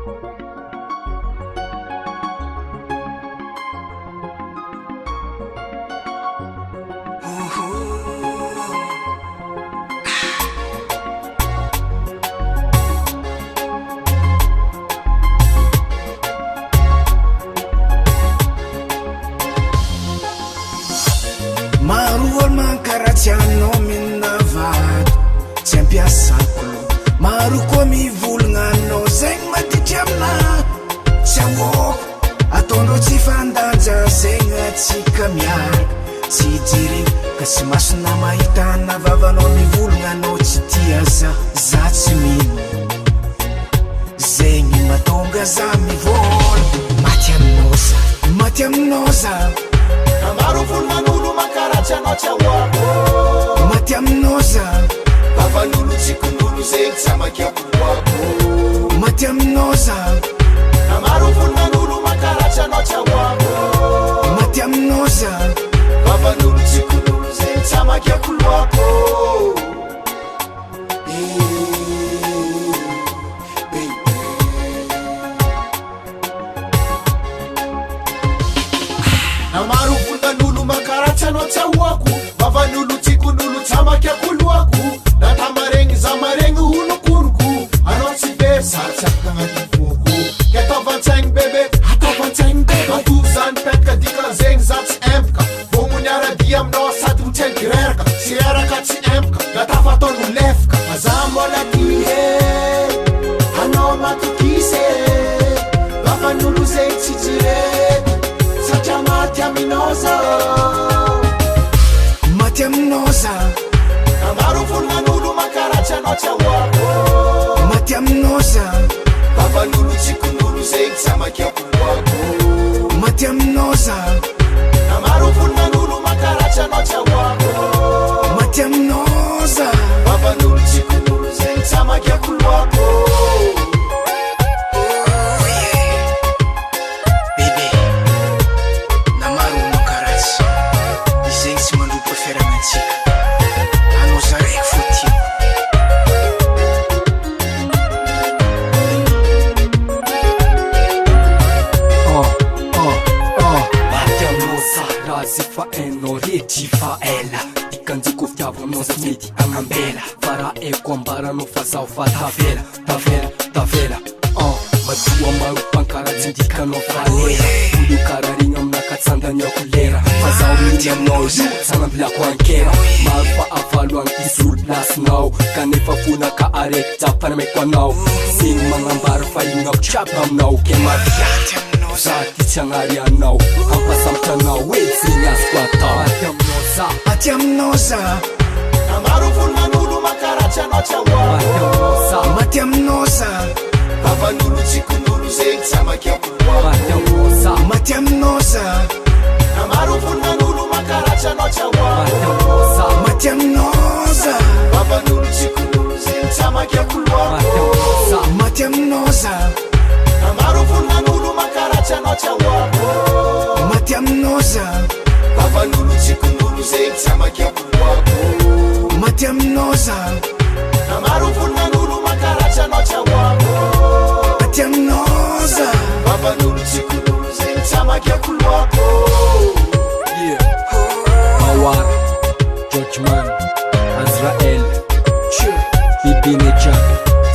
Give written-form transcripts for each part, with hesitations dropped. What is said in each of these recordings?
Maruol mankaratsianao minavato tsy ampiasako maro koa mivolagna zegny matitry amina tsy ahoako ataondreo tsy fandanja zegny atsika miaraka tsy ijereo ka sy masona mahitana vavanao mivolagna tsy tia za tsy mino zegny matonga za mivola maty aminao za maro volonan'olo mankaratsy anao tsy ahoako maty aminao za vavan'olo tsikon'olo zegny tsy amakiako loako maty aminao za maro volonan'olo mankaratsy anao tsy ahoako maty aminao za vavan'olo tsikon'olo zegny tsy amakiako loako maro volonan'olo mankaratsy anao tsy ahoako vavan'olo tsikon'olo tsy amakiako loako natamaregny za maregny honokonoko anao tsy be satsy afaka agnaty voko ke ataovan-tsaigny bebe ataovan-tsaigny bebe atozany petaka dikan'zegny za tsy empaka vomony aradia aminao sady mitseliky reraka sy reraka tsy empaka natafataony lefaka aza mbola tihe anao matokise vavan'olo zegny tsy jirety satria maty aminao zao maty aminao za maro volonan'olo mankaratsy anao tsy ahoako maty aminao za vavan'olo tsikon'olo zegny tsy amakiako loako maty aminao za maro volonan'olo mankaratsy anao tsy ahoako maty aminao za vavan'olo tsikon'olo zegny tsy amakiako loako bebe na maro olo mankaratsy izegny tsy mandro preferagnatsika anao za raiky fo tiako maty aminao za raha zay fa hainao retry fa ela dikanjiko fitiava aminao za mety agnambela fa raha haiko ambaranao fa zaho fa tavela madoa maro mpankaratsy ndikanao falela olo kararegny aminakatsandaniako lera fa zaho mety aminao io sanambilako ankera maro fa avalo agny isolo plasinao kanefa fonaka araiky jiaby fanamaiko anao zegny magnambara fa ignako triako aminao ke maviaty aminao za ty tsy agnary anao ampasambotra anao hoe zegny azoko atao maty aminao za maty aminao za maro volonan'olo mankaratsy anao tsy ahoako maty aminao za vavan'olo tsikon'olo zegny tsy amakiako loako maty aminao za maro volonan'olo mankaratsy anao tsy ahoako maty aminao za vavan'olo tsikon'olo zegny tsy amakiako loako maty aminao za maro volonan'olo mankaratsy anao tsy ahoako maty aminao za vavan'olo tsikon'olo zegny tsy amakiako loako maty aminao za maro volonan'olo mankaratsy anao tsy ahoako maty aminao za vavan'olo tsikon'olo zegny tsy amakiako loako Awar, Georgeman, Azrael, Bibineja,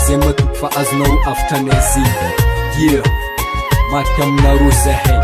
zay matoky fa azonao afatra anay ziny maty aminareo zahay